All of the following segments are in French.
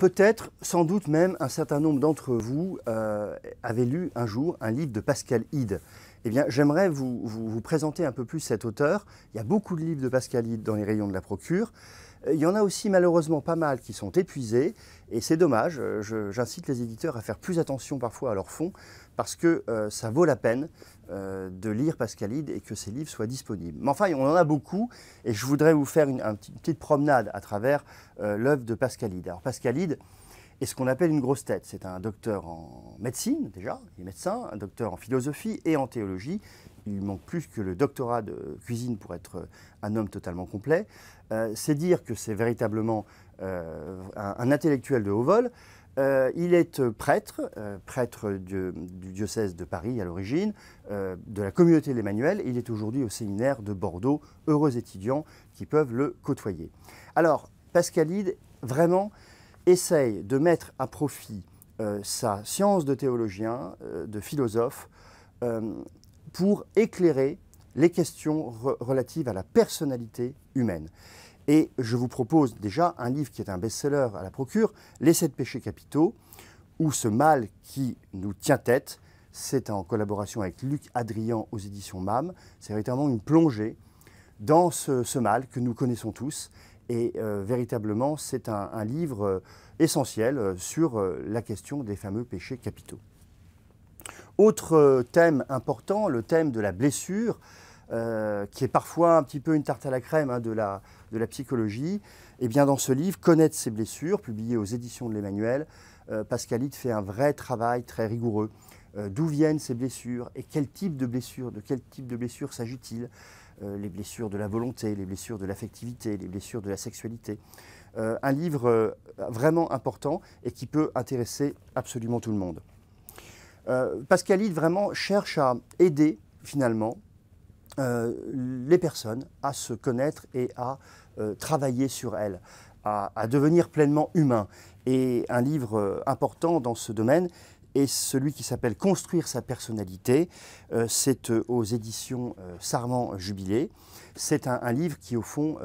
peut-être, sans doute même, un certain nombre d'entre vous avaient lu un jour un livre de Pascal Hide. Eh bien, j'aimerais vous présenter un peu plus cet auteur. Il y a beaucoup de livres de Pascal Hide dans les rayons de la Procure. Il y en a aussi malheureusement pas mal qui sont épuisés, et c'est dommage. J'incite les éditeurs à faire plus attention parfois à leur fond, parce que ça vaut la peine de lire Pascal Hide et que ces livres soient disponibles. Mais enfin, on en a beaucoup, et je voudrais vous faire une petite promenade à travers l'œuvre de Pascal Hide. Alors Pascal Hide est ce qu'on appelle une grosse tête. C'est un docteur en médecine déjà, il est médecin, un docteur en philosophie et en théologie. Il manque plus que le doctorat de cuisine pour être un homme totalement complet. C'est dire que c'est véritablement un intellectuel de haut vol. Il est prêtre, prêtre du diocèse de Paris à l'origine, de la communauté de l'Emmanuel. Il est aujourd'hui au séminaire de Bordeaux. Heureux étudiants qui peuvent le côtoyer. Alors, Pascal Hide, vraiment, essaye de mettre à profit sa science de théologien, de philosophe, pour éclairer les questions relatives à la personnalité humaine. Et je vous propose déjà un livre qui est un best-seller à la Procure, Les 7 péchés capitaux, où ce mal qui nous tient tête, c'est en collaboration avec Luc Adrian aux éditions MAM, c'est véritablement une plongée dans ce mal que nous connaissons tous. Et véritablement, c'est un livre essentiel sur la question des fameux péchés capitaux. Autre thème important, le thème de la blessure, qui est parfois un petit peu une tarte à la crème de la psychologie. Et bien dans ce livre, Connaître ses blessures, publié aux éditions de l'Emmanuel, Pascal Hide fait un vrai travail très rigoureux. D'où viennent ces blessures et quel type de blessures s'agit-il? Les blessures de la volonté, les blessures de l'affectivité, les blessures de la sexualité. Un livre vraiment important et qui peut intéresser absolument tout le monde. Pascal Hide vraiment cherche à aider finalement les personnes à se connaître et à travailler sur elles, à devenir pleinement humain. Et un livre important dans ce domaine est celui qui s'appelle « Construire sa personnalité ». C'est aux éditions Sarment Jubilé. C'est un livre qui, au fond,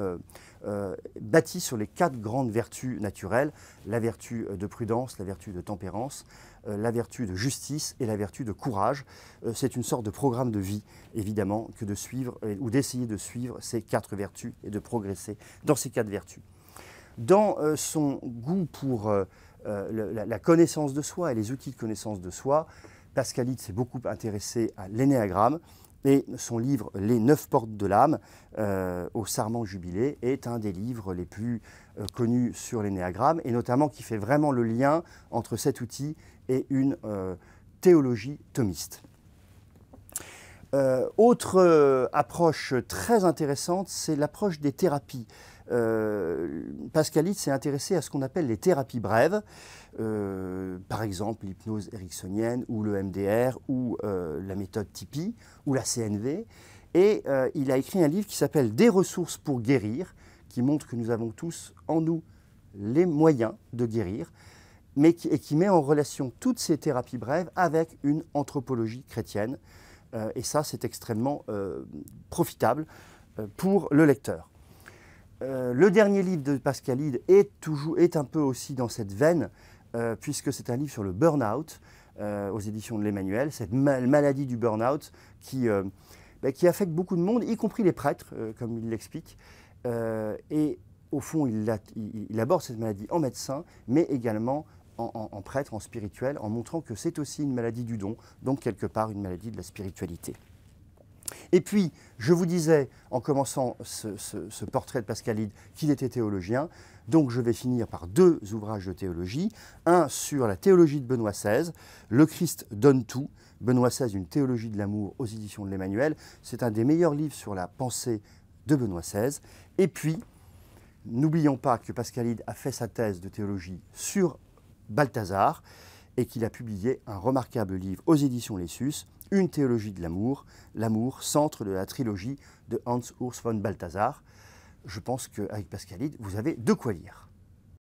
bâti sur les 4 grandes vertus naturelles, la vertu de prudence, la vertu de tempérance, la vertu de justice et la vertu de courage. C'est une sorte de programme de vie, évidemment, que de suivre ou d'essayer de suivre ces 4 vertus et de progresser dans ces 4 vertus. Dans son goût pour la connaissance de soi et les outils de connaissance de soi, Pascal Hide s'est beaucoup intéressé à l'énéagramme et son livre « Les 9 portes de l'âme » au Sarment Jubilé est un des livres les plus connus sur l'énéagramme et notamment qui fait vraiment le lien entre cet outil et une théologie thomiste. Autre approche très intéressante, c'est l'approche des thérapies. Pascal Hide s'est intéressé à ce qu'on appelle les thérapies brèves, par exemple l'hypnose ericksonienne ou le MDR ou la méthode Tipeee ou la CNV. Et il a écrit un livre qui s'appelle « Des ressources pour guérir », qui montre que nous avons tous en nous les moyens de guérir, mais qui met en relation toutes ces thérapies brèves avec une anthropologie chrétienne. Et ça, c'est extrêmement profitable pour le lecteur. Le dernier livre de Pascal Hide est un peu aussi dans cette veine, puisque c'est un livre sur le burn-out aux éditions de l'Emmanuel, cette maladie du burn-out qui affecte beaucoup de monde, y compris les prêtres, comme il l'explique. Et au fond, il aborde cette maladie en médecin, mais également en prêtre, en spirituel, en montrant que c'est aussi une maladie du don, donc quelque part une maladie de la spiritualité. Et puis, je vous disais, en commençant ce portrait de Pascal Hide, qu'il était théologien, donc je vais finir par 2 ouvrages de théologie, un sur la théologie de Benoît XVI, Le Christ donne tout, Benoît XVI, une théologie de l'amour aux éditions de l'Emmanuel, c'est un des meilleurs livres sur la pensée de Benoît XVI, et puis, n'oublions pas que Pascal Hide a fait sa thèse de théologie sur Balthazar, et qu'il a publié un remarquable livre aux éditions Lessus, Une théologie de l'amour, l'amour, centre de la trilogie de Hans Urs von Balthasar. Je pense qu'avec Pascal Hide, vous avez de quoi lire.